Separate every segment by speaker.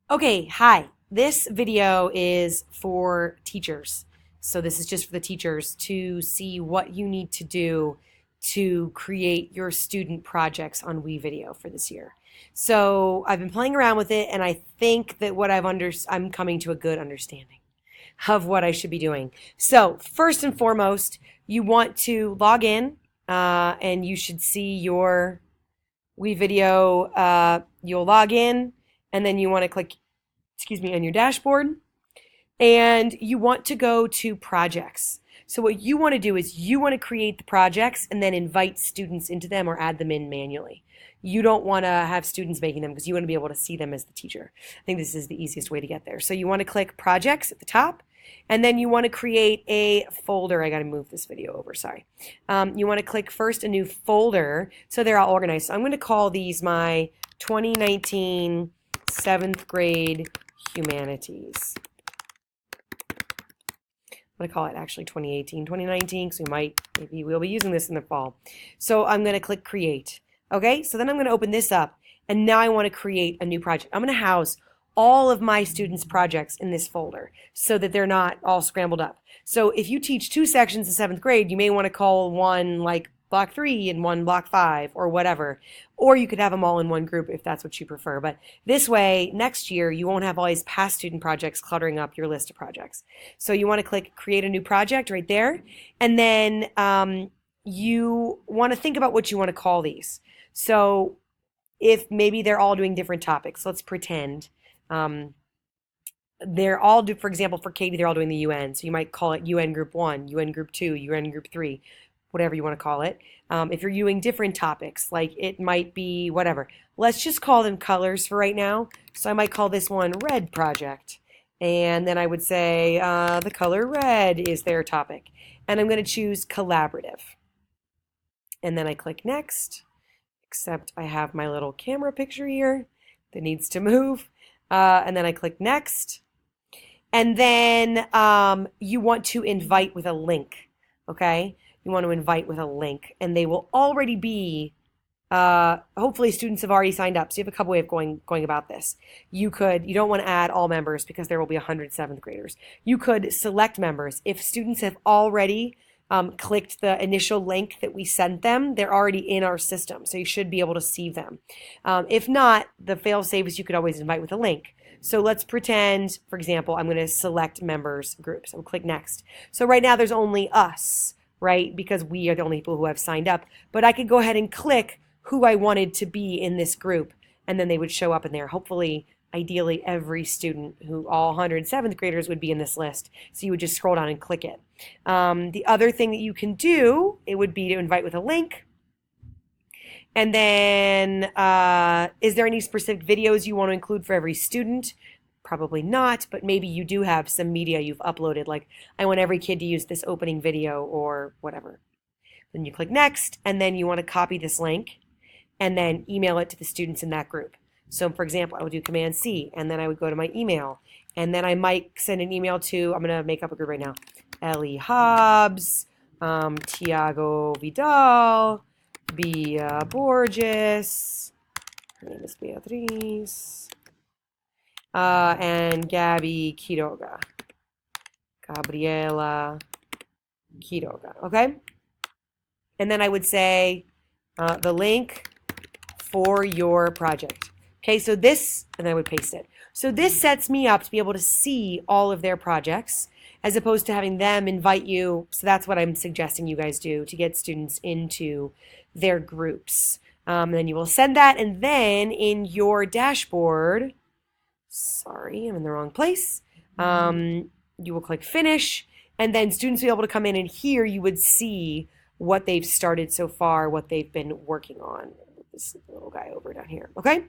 Speaker 1: Okay, hi. This video is for teachers. So this is just for the teachers to see what you need to do to create your student projects on WeVideo for this year. So I've been playing around with it and I think that I'm coming to a good understanding of what I should be doing. So first and foremost, you want to log in and you should see your WeVideo. You'll log in and then you want to click on your dashboard, and you want to go to projects. So what you want to do is you want to create the projects and then invite students into them or add them in manually. You don't want to have students making them because you want to be able to see them as the teacher. I think this is the easiest way to get there. So you want to click projects at the top, and then you want to create a folder. I got to move this video over, sorry. You want to click first a new folder so they're all organized. So I'm going to call these my 2019 7th grade humanities. I'm going to call it actually 2018, 2019, because maybe we'll be using this in the fall. So I'm going to click create. Okay, so then I'm going to open this up, and now I want to create a new project. I'm going to house all of my students' projects in this folder so that they're not all scrambled up. So if you teach 2 sections in 7th grade, you may want to call one like block 3 and one block 5 or whatever. Or you could have them all in one group if that's what you prefer. But this way, next year, you won't have all these past student projects cluttering up your list of projects. So you want to click create a new project right there. And then you want to think about what you want to call these. So if maybe they're all doing different topics, let's pretend they're all, for example, for Katie, they're all doing the UN. So you might call it UN Group 1, UN Group 2, UN Group 3. Whatever you want to call it. If you're doing different topics, like it might be whatever. Let's just call them colors for right now. So I might call this one Red Project. And then I would say the color red is their topic. And I'm going to choose collaborative. And then I click next, except I have my little camera picture here that needs to move. And then I click next. And then you want to invite with a link, okay? You want to invite with a link, and they will already be, hopefully students have already signed up. So you have a couple ways of going about this. You don't want to add all members because there will be 100 7th graders. You could select members. If students have already clicked the initial link that we sent them, they're already in our system, so you should be able to see them. If not, the fail-safe is you could always invite with a link. So let's pretend, for example, I'm going to select members groups. I'll click next. So right now there's only us, right? Because we are the only people who have signed up. But I could go ahead and click who I wanted to be in this group, and then they would show up in there. Hopefully, ideally, every student all 100 7th graders would be in this list. So you would just scroll down and click it. The other thing that you can do, it would be to invite with a link. And then, is there any specific videos you want to include for every student? Probably not, but maybe you do have some media you've uploaded, like I want every kid to use this opening video or whatever. Then you click next, and then you want to copy this link and then email it to the students in that group. So for example, I would do Command C, and then I would go to my email, and then I might send an email to, I'm going to make up a group right now, Ellie Hobbs, Tiago Vidal, Bia Borges, her name is Beatriz, and Gabby Quiroga. Gabriela Quiroga, okay? And then I would say the link for your project. Okay, so this, and I would paste it. So this sets me up to be able to see all of their projects as opposed to having them invite you. So that's what I'm suggesting you guys do to get students into their groups. And then you will send that, and then in your dashboard, sorry, I'm in the wrong place. You will click finish, and then students will be able to come in, and here you would see what they've started so far, what they've been working on. This little guy over down here, okay?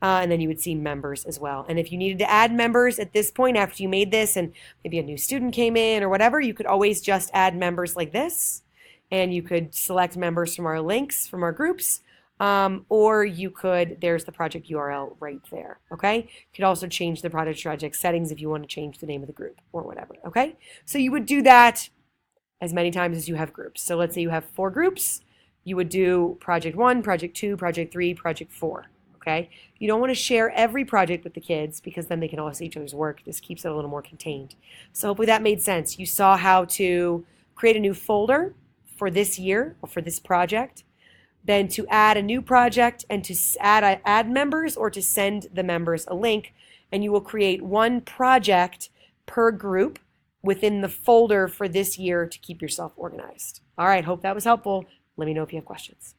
Speaker 1: And then you would see members as well. And if you needed to add members at this point after you made this and maybe a new student came in or whatever, you could always just add members like this, and you could select members from our links, from our groups, or you could, there's the project URL right there, okay? You could also change the project settings if you want to change the name of the group or whatever, okay? So you would do that as many times as you have groups. So let's say you have 4 groups. You would do project 1, project 2, project 3, project 4, okay? You don't want to share every project with the kids because then they can all see each other's work. This keeps it a little more contained. So hopefully that made sense. You saw how to create a new folder for this year or for this project, then to add a new project and to add members or to send the members a link, and you will create one project per group within the folder for this year to keep yourself organized. All right, hope that was helpful. Let me know if you have questions.